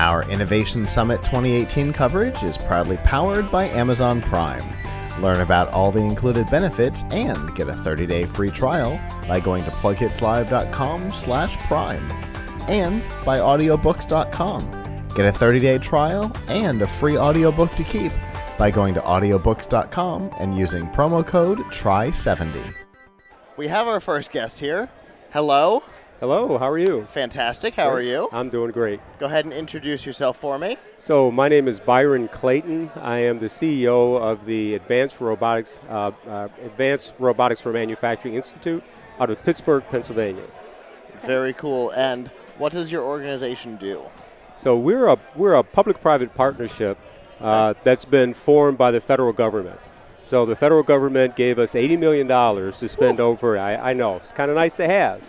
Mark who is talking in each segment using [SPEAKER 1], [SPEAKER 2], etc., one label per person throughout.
[SPEAKER 1] Our Innovation Summit 2018 coverage is proudly powered by Amazon Prime. Learn about all the included benefits and get a 30-day free trial by going to PLUGHITZ.com/prime and by audiobooks.com. Get a 30-day trial and a free audiobook to keep by going to audiobooks.com and using promo code TRY70. We have our first guest here. Hello.
[SPEAKER 2] Hello, how are you?
[SPEAKER 1] Fantastic. How are you?
[SPEAKER 2] I'm doing great.
[SPEAKER 1] Go ahead and introduce yourself for me.
[SPEAKER 2] So my name is Byron Clayton. I am the CEO of the Advanced Robotics for Manufacturing Institute out of Pittsburg, Pennsylvania.
[SPEAKER 1] Very cool. And what does your organization do?
[SPEAKER 2] So we're a public-private partnership that's been formed by the federal government. So the federal government gave us $80 million to spend over, I know, it's kind of nice to have.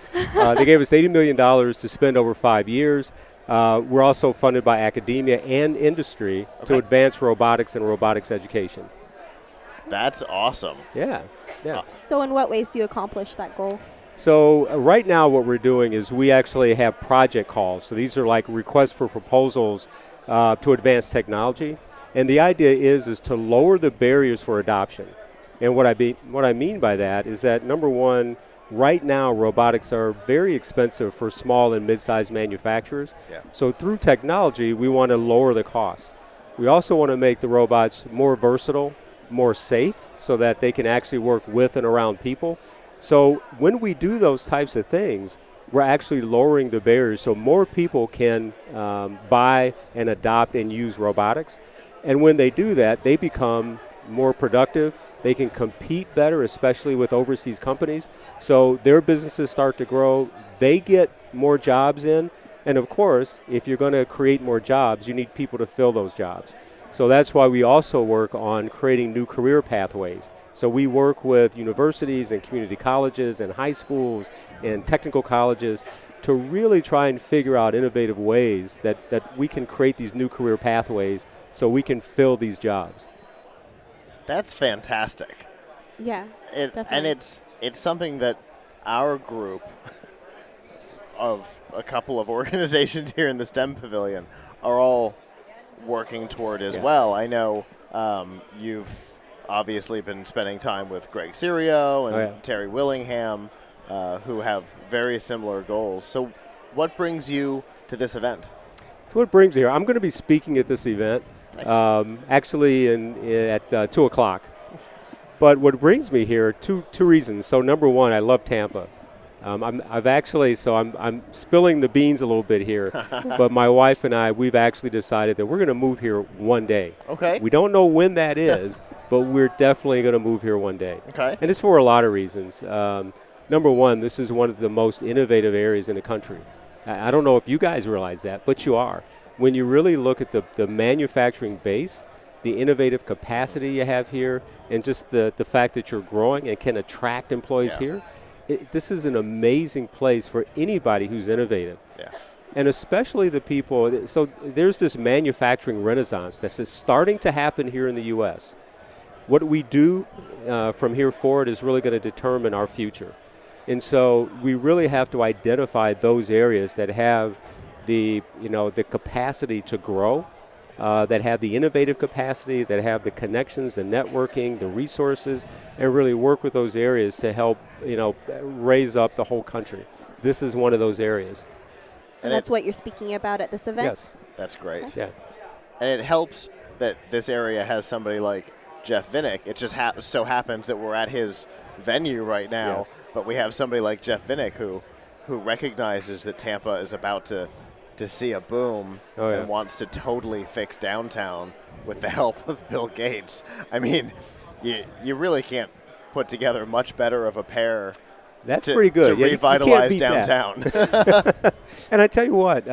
[SPEAKER 2] They gave us $80 million to spend over 5 years. We're also funded by academia and industry to advance robotics and robotics education.
[SPEAKER 1] That's awesome.
[SPEAKER 2] Yeah.
[SPEAKER 3] So in what ways do you accomplish that goal?
[SPEAKER 2] So right now what we're doing is we actually have project calls. So these are like requests for proposals to advance technology. And the idea is to lower the barriers for adoption. And what I mean by that is that, number one, right now robotics are very expensive for small and mid-sized manufacturers.
[SPEAKER 1] Yeah.
[SPEAKER 2] So through technology, we want to lower the costs. We also want to make the robots more versatile, more safe, so that they can actually work with and around people. So when we do those types of things, we're actually lowering the barriers so more people can buy and adopt and use robotics. And when they do that, they become more productive. They can compete better, especially with overseas companies. So their businesses start to grow. They get more jobs in. And of course, if you're going to create more jobs, you need people to fill those jobs. So that's why we also work on creating new career pathways. So we work with universities and community colleges and high schools and technical colleges to really try and figure out innovative ways that we can create these new career pathways so we can fill these jobs.
[SPEAKER 1] That's fantastic.
[SPEAKER 3] Yeah, definitely.
[SPEAKER 1] And it's something that our group of a couple of organizations here in the STEM Pavilion are all working toward as well. I know you've obviously been spending time with Greg Serio and Terry Willingham, who have very similar goals. So what brings you to this event?
[SPEAKER 2] So what brings me here? I'm going to be speaking at this event. Nice. Actually at 2 o'clock. But what brings me here, two reasons. So number one, I love Tampa. I'm spilling the beans a little bit here, but my wife and I, we've actually decided that we're going to move here one day.
[SPEAKER 1] Okay.
[SPEAKER 2] We don't know when that is, but we're definitely going to move here one day.
[SPEAKER 1] Okay.
[SPEAKER 2] And it's for a lot of reasons. Number one, this is one of the most innovative areas in the country. I don't know if you guys realize that, but you are. When you really look at the manufacturing base, the innovative capacity you have here, and just the fact that you're growing and can attract employees here, this is an amazing place for anybody who's innovative.
[SPEAKER 1] Yeah.
[SPEAKER 2] And especially the people, so there's this manufacturing renaissance that's starting to happen here in the U.S. What we do from here forward is really going to determine our future. And so we really have to identify those areas that have the capacity to grow, that have the innovative capacity, that have the connections, the networking, the resources, and really work with those areas to help, raise up the whole country. This is one of those areas.
[SPEAKER 3] And that's what you're speaking about at this event?
[SPEAKER 2] Yes.
[SPEAKER 1] That's great.
[SPEAKER 2] Okay. Yeah.
[SPEAKER 1] And it helps that this area has somebody like Jeff Vinnick. It just so happens that we're at his venue right now, but we have somebody like Jeff Vinnick who recognizes that Tampa is about to see a boom and wants to totally fix downtown with the help of Bill Gates. I mean, you really can't put together much better of a pair.
[SPEAKER 2] That's pretty good.
[SPEAKER 1] To revitalize downtown.
[SPEAKER 2] And I tell you what,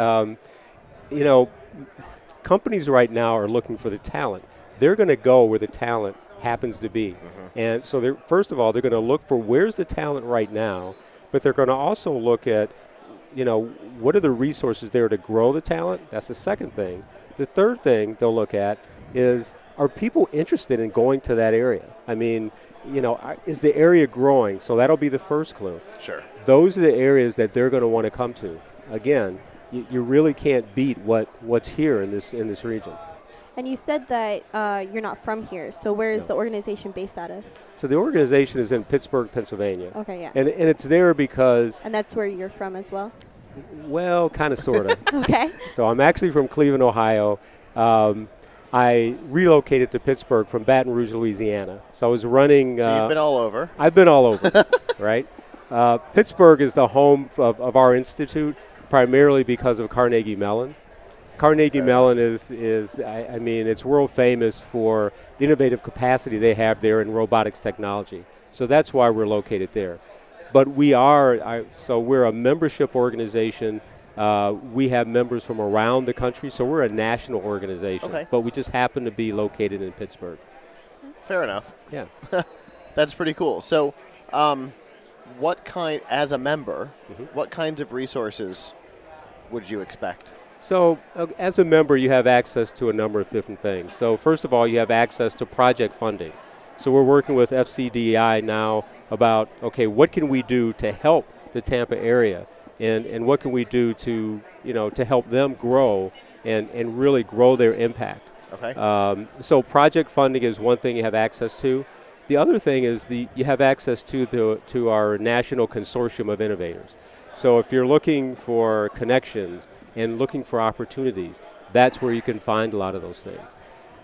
[SPEAKER 2] companies right now are looking for the talent. They're going to go where the talent happens to be. Mm-hmm. And so first of all, they're going to look for where's the talent right now, but they're going to also look at what are the resources there to grow the talent? That's the second thing. The third thing they'll look at is, are people interested in going to that area? I mean, is the area growing? So that'll be the first clue.
[SPEAKER 1] Sure.
[SPEAKER 2] Those are the areas that they're going to want to come to. Again, you really can't beat what's here in this region.
[SPEAKER 3] And you said that you're not from here, so where is the organization based out of?
[SPEAKER 2] So the organization is in Pittsburg, Pennsylvania.
[SPEAKER 3] Okay, yeah.
[SPEAKER 2] And it's there because...
[SPEAKER 3] And that's where you're from as well?
[SPEAKER 2] Well, kind of, sort of.
[SPEAKER 3] Okay.
[SPEAKER 2] So I'm actually from Cleveland, Ohio. I relocated to Pittsburgh from Baton Rouge, Louisiana. So I was running...
[SPEAKER 1] So you've been all over.
[SPEAKER 2] I've been all over, right? Pittsburgh is the home of our institute, primarily because of Carnegie Mellon. Carnegie Mellon is I mean, it's world famous for the innovative capacity they have there in robotics technology. So that's why we're located there. But we're a membership organization. We have members from around the country, so we're a national organization.
[SPEAKER 1] Okay.
[SPEAKER 2] But we just happen to be located in Pittsburgh.
[SPEAKER 1] Fair enough.
[SPEAKER 2] Yeah.
[SPEAKER 1] That's pretty cool. So, as a member, what kinds of resources would you expect?
[SPEAKER 2] So as a member, you have access to a number of different things. So first of all, you have access to project funding. So we're working with FCDI now about, okay, what can we do to help the Tampa area? And what can we do to help them grow and really grow their impact?
[SPEAKER 1] Okay.
[SPEAKER 2] So project funding is one thing you have access to. The other thing is you have access to our national consortium of innovators. So if you're looking for connections and looking for opportunities, that's where you can find a lot of those things.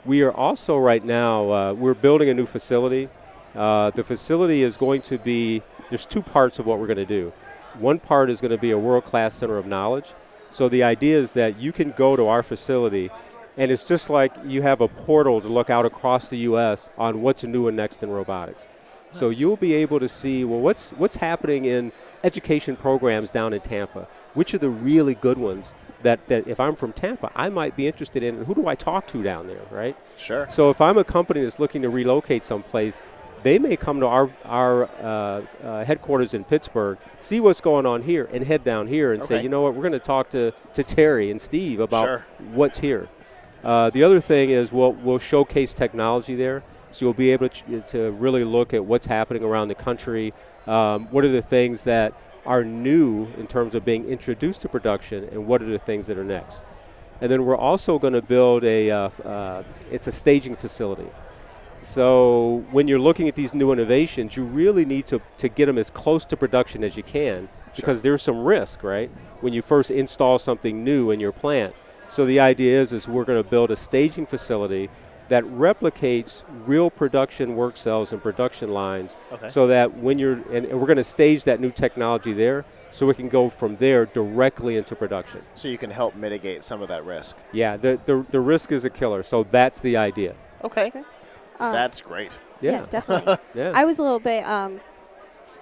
[SPEAKER 2] We are also right now, we're building a new facility. The facility is going to be, there's two parts of what we're going to do. One part is going to be a world-class center of knowledge. So the idea is that you can go to our facility, and it's just like you have a portal to look out across the U.S. on what's new and next in robotics. Nice. So you'll be able to see, well, what's happening in education programs down in Tampa? Which are the really good ones that if I'm from Tampa, I might be interested in, and who do I talk to down there, right?
[SPEAKER 1] Sure.
[SPEAKER 2] So if I'm a company that's looking to relocate someplace, they may come to our headquarters in Pittsburgh, see what's going on here, and head down here and say, you know what, we're going to talk to Terry and Steve about what's here. The other thing is we'll showcase technology there, so you'll be able to really look at what's happening around the country, what are the things that are new in terms of being introduced to production, and what are the things that are next. And then we're also going to build it's a staging facility. So when you're looking at these new innovations, you really need to get them as close to production as you can, because there's some risk, right, when you first install something new in your plant. So the idea is we're going to build a staging facility that replicates real production work cells and production lines, so that when and we're going to stage that new technology there, so we can go from there directly into production.
[SPEAKER 1] So you can help mitigate some of that risk.
[SPEAKER 2] Yeah, the risk is a killer, so that's the idea.
[SPEAKER 1] Okay. That's great.
[SPEAKER 3] Yeah, definitely.
[SPEAKER 2] Yeah.
[SPEAKER 3] I was a little bit, I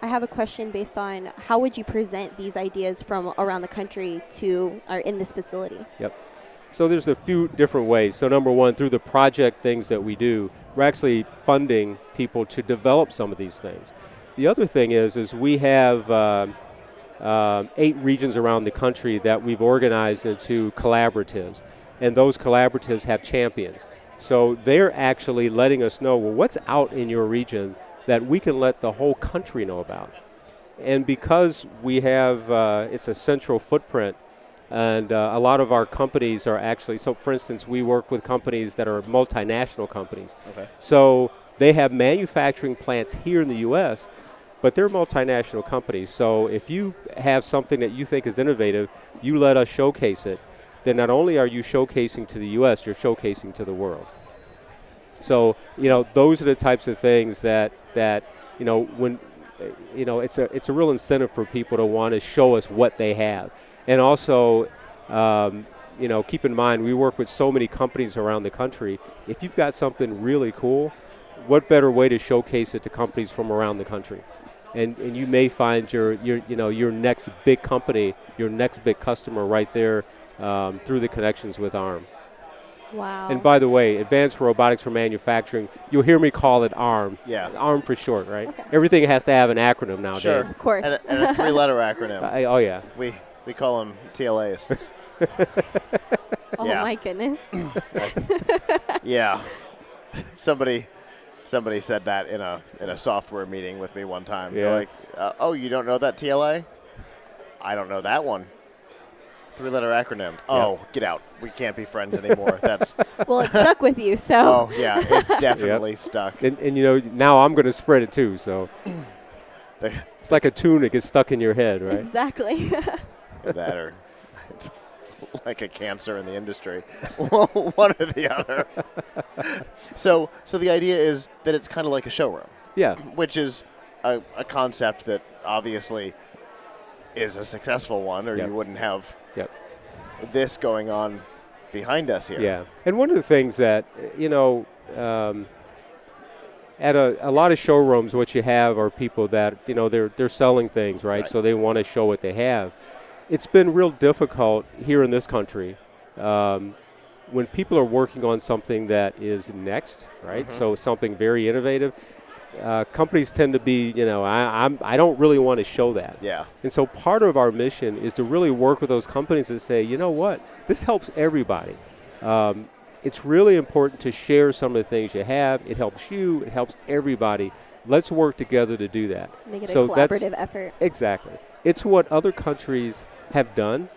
[SPEAKER 3] have a question based on how would you present these ideas from around the country or in this facility?
[SPEAKER 2] Yep. So there's a few different ways. So number one, through the project things that we do, we're actually funding people to develop some of these things. The other thing is we have 8 regions around the country that we've organized into collaboratives, and those collaboratives have champions. So they're actually letting us know, well, what's out in your region that we can let the whole country know about. And because we have, it's a central footprint, and a lot of our companies are actually, so for instance, we work with companies that are multinational companies.
[SPEAKER 1] Okay.
[SPEAKER 2] So they have manufacturing plants here in the U.S., but they're multinational companies. So if you have something that you think is innovative, you let us showcase it, then not only are you showcasing to the U.S., you're showcasing to the world. So, those are the types of things that when, it's a real incentive for people to want to show us what they have. And also, keep in mind, we work with so many companies around the country. If you've got something really cool, what better way to showcase it to companies from around the country? And you may find your next big company, your next big customer right there through the connections with ARM.
[SPEAKER 3] Wow.
[SPEAKER 2] And by the way, Advanced Robotics for Manufacturing, you'll hear me call it ARM.
[SPEAKER 1] Yeah.
[SPEAKER 2] ARM for short, right?
[SPEAKER 3] Okay.
[SPEAKER 2] Everything has to have an acronym nowadays.
[SPEAKER 1] Sure.
[SPEAKER 3] Of course.
[SPEAKER 1] And a 3-letter acronym.
[SPEAKER 2] Oh, yeah.
[SPEAKER 1] We call them TLAs.
[SPEAKER 3] Oh, my goodness.
[SPEAKER 1] Yeah. Somebody said that in a software meeting with me one time.
[SPEAKER 2] Yeah.
[SPEAKER 1] They're like, oh, you don't know that TLA? I don't know that one. Three-letter acronym. Oh, get out. We can't be friends anymore. That's
[SPEAKER 3] Well, it stuck with you, so.
[SPEAKER 1] Oh, yeah, it definitely stuck.
[SPEAKER 2] And now I'm going to spread it too. So it's like a tune that gets stuck in your head, right?
[SPEAKER 3] Exactly.
[SPEAKER 1] That or it's like a cancer in the industry. One or the other. So the idea is that it's kind of like a showroom.
[SPEAKER 2] Yeah.
[SPEAKER 1] Which is a concept that obviously is a successful one, or you wouldn't have this going on behind us here.
[SPEAKER 2] Yeah. And one of the things that, at a lot of showrooms, what you have are people that, they're selling things, right? So they want to show what they have. It's been real difficult here in this country when people are working on something that is next, right? So something very innovative. Companies tend to be, I don't really want to show that.
[SPEAKER 1] Yeah.
[SPEAKER 2] And so part of our mission is to really work with those companies and say, you know what, this helps everybody. It's really important to share some of the things you have. It helps you. It helps everybody. Let's work together to do that.
[SPEAKER 3] Make it a collaborative effort.
[SPEAKER 2] Exactly. It's what other countries have done,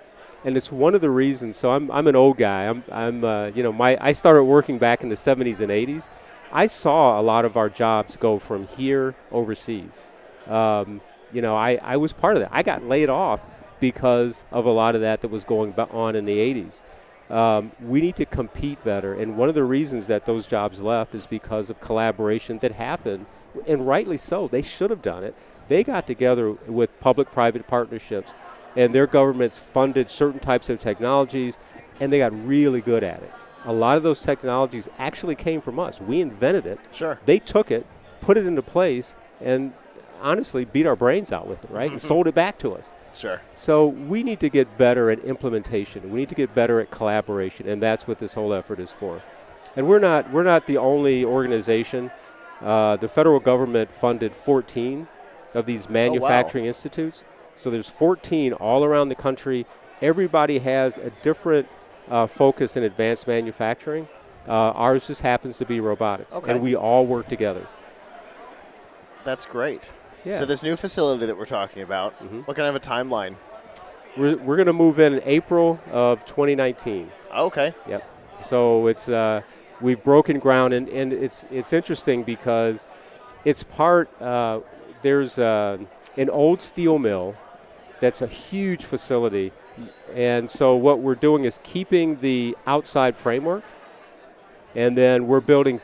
[SPEAKER 2] and it's one of the reasons. So I'm an old guy. I started working back in the 70s and 80s. I saw a lot of our jobs go from here overseas. I was part of that. I got laid off because of a lot of that was going on in the 80s. We need to compete better, and one of the reasons that those jobs left is because of collaboration that happened, and rightly so. They should have done it. They got together with public-private partnerships, and their governments funded certain types of technologies, and they got really good at it. A lot of those technologies actually came from us. We invented it.
[SPEAKER 1] Sure.
[SPEAKER 2] They took it, put it into place, and honestly beat our brains out with it, right? And sold it back to us.
[SPEAKER 1] Sure.
[SPEAKER 2] So we need to get better at implementation. We need to get better at collaboration, and that's what this whole effort is for. And we're not the only organization. The federal government funded 14 of these manufacturing institutes. So there's 14 all around the country. Everybody has a different focus in advanced manufacturing. Ours just happens to be robotics, and we all work together.
[SPEAKER 1] That's great.
[SPEAKER 2] Yeah.
[SPEAKER 1] So this new facility that we're talking about, what kind of a timeline?
[SPEAKER 2] We're going to move in April of 2019.
[SPEAKER 1] Okay.
[SPEAKER 2] Yep. So it's we've broken ground, and it's interesting because it's part. There's an old steel mill that's a huge facility. And so what we're doing is keeping the outside framework, and then we're building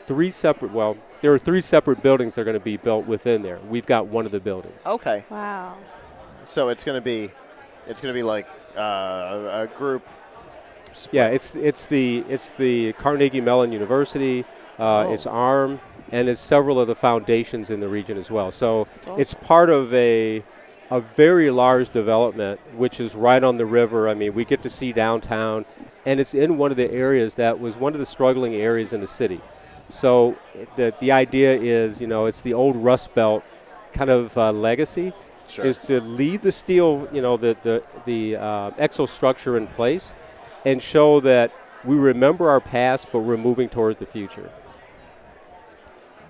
[SPEAKER 2] there are 3 separate buildings that are going to be built within there. We've got one of the buildings.
[SPEAKER 1] Okay.
[SPEAKER 3] Wow.
[SPEAKER 1] So it's going to be like a group split.
[SPEAKER 2] Yeah, it's the Carnegie Mellon University, it's ARM, and it's several of the foundations in the region as well. So it's part of a very large development, which is right on the river. I mean, we get to see downtown, and it's in one of the areas that was one of the struggling areas in the city. So the idea is, it's the old Rust Belt kind of legacy, is to leave the steel, the exostructure in place, and show that we remember our past, but we're moving towards the future.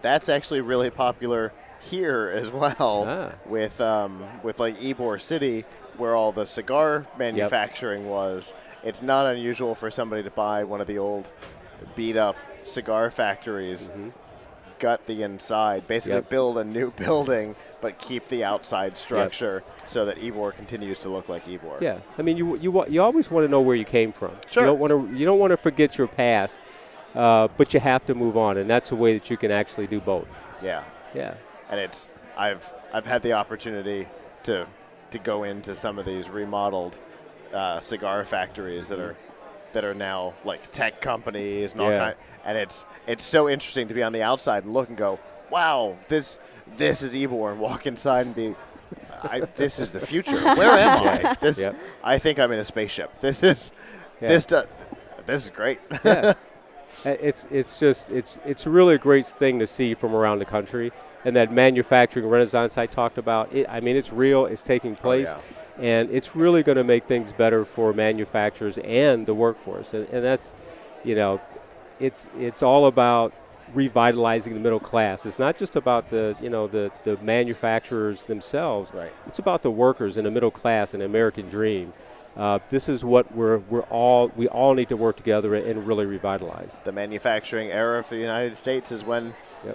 [SPEAKER 1] That's actually really popular here as well, with like Ybor City, where all the cigar manufacturing was. It's not unusual for somebody to buy one of the old beat-up cigar factories, gut the inside, basically build a new building, but keep the outside structure so that Ybor continues to look like Ybor.
[SPEAKER 2] Yeah, I mean, you always want to know where you came from.
[SPEAKER 1] Sure.
[SPEAKER 2] You don't want to forget your past, but you have to move on, and that's a way that you can actually do both.
[SPEAKER 1] Yeah.
[SPEAKER 2] Yeah.
[SPEAKER 1] And I've had the opportunity to go into some of these remodeled cigar factories that are now like tech companies and all kind. And it's so interesting to be on the outside and look and go, wow, this is Ybor, and walk inside and be, this is the future. Where am I? I think I'm in a spaceship. This is great.
[SPEAKER 2] Yeah. It's really a great thing to see from around the country. And that manufacturing renaissance I talked about, it's real, it's taking place, and it's really going to make things better for manufacturers and the workforce. And that's, it's all about revitalizing the middle class. It's not just about the manufacturers themselves.
[SPEAKER 1] Right.
[SPEAKER 2] It's about the workers and the middle class and the American dream. This is what we all need to work together and really revitalize.
[SPEAKER 1] The manufacturing era for the United States is when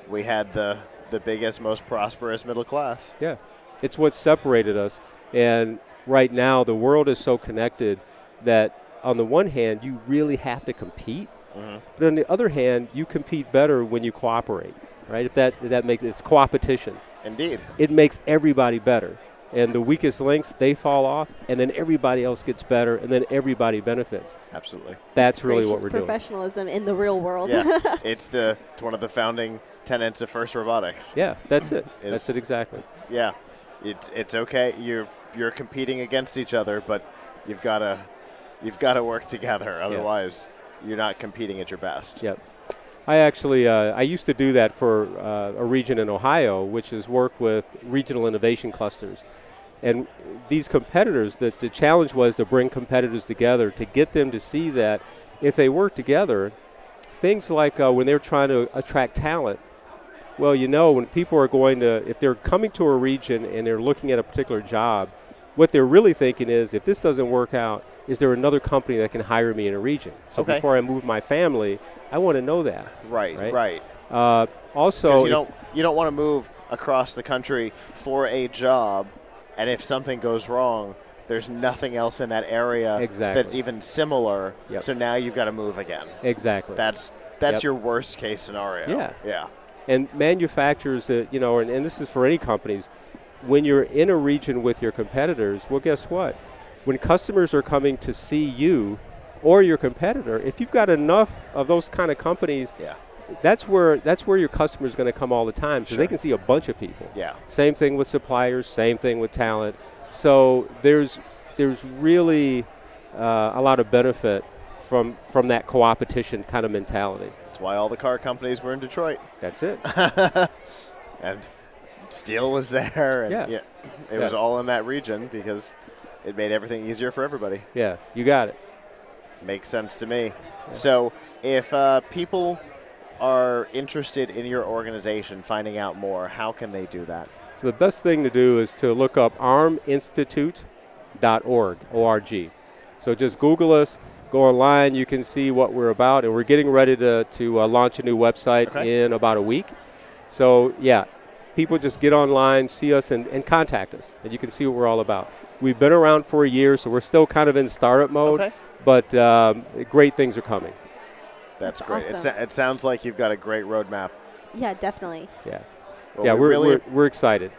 [SPEAKER 1] we had the biggest, most prosperous middle class.
[SPEAKER 2] Yeah, it's what separated us. And right now, the world is so connected that on the one hand, you really have to compete. But on the other hand, you compete better when you cooperate, right? If that makes it's coopetition.
[SPEAKER 1] Indeed.
[SPEAKER 2] It makes everybody better. And the weakest links, they fall off, and then everybody else gets better, and then everybody benefits.
[SPEAKER 1] Absolutely.
[SPEAKER 2] That's really what we're doing.
[SPEAKER 3] Professionalism in the real world.
[SPEAKER 1] Yeah, it's one of the founding tenets of FIRST Robotics.
[SPEAKER 2] Yeah, that's it. That's it exactly.
[SPEAKER 1] Yeah, it's okay. You're competing against each other, but you've got to work together. Otherwise, you're not competing at your best.
[SPEAKER 2] Yep. I actually I used to do that for a region in Ohio, which is work with regional innovation clusters. And these competitors, the challenge was to bring competitors together to get them to see that if they work together, things like when they're trying to attract talent, well, when people are if they're coming to a region and they're looking at a particular job, what they're really thinking is, if this doesn't work out, is there another company that can hire me in a region? So before I move my family, I want to know that.
[SPEAKER 1] Right.
[SPEAKER 2] Also,
[SPEAKER 1] you don't want to move across the country for a job, and if something goes wrong, there's nothing else in that area that's even similar.
[SPEAKER 2] Yep.
[SPEAKER 1] So now you've got to move again.
[SPEAKER 2] Exactly.
[SPEAKER 1] That's your worst case scenario. Yeah.
[SPEAKER 2] And manufacturers, and this is for any companies, when you're in a region with your competitors, well, guess what? When customers are coming to see you or your competitor, if you've got enough of those kind of companies, that's where your customer is going to come all the time, because they can see a bunch of people.
[SPEAKER 1] Yeah.
[SPEAKER 2] Same thing with suppliers, same thing with talent. So there's really a lot of benefit from that coopetition kind of mentality.
[SPEAKER 1] That's why all the car companies were in Detroit.
[SPEAKER 2] That's it.
[SPEAKER 1] And steel was there, and it was all in that region because it made everything easier for everybody.
[SPEAKER 2] Yeah, you got it.
[SPEAKER 1] Makes sense to me. Yeah. So if people are interested in your organization, finding out more, how can they do that?
[SPEAKER 2] So the best thing to do is to look up arminstitute.org, O-R-G. So just Google us, go online, you can see what we're about, and we're getting ready to launch a new website in about a week. So, people just get online, see us, and contact us, and you can see what we're all about. We've been around for a year, so we're still kind of in startup mode, but great things are coming.
[SPEAKER 1] That's great.
[SPEAKER 3] Awesome.
[SPEAKER 1] It sounds like you've got a great roadmap.
[SPEAKER 3] Yeah, definitely.
[SPEAKER 2] Yeah,
[SPEAKER 1] well,
[SPEAKER 2] we're excited.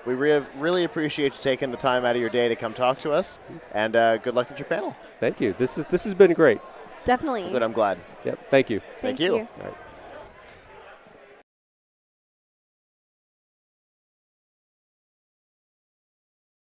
[SPEAKER 1] We really appreciate you taking the time out of your day to come talk to us, and good luck at your panel.
[SPEAKER 2] Thank you. This has been great.
[SPEAKER 3] Definitely.
[SPEAKER 1] Good, I'm glad.
[SPEAKER 2] Yep, thank you.
[SPEAKER 3] Thank you.
[SPEAKER 2] All right.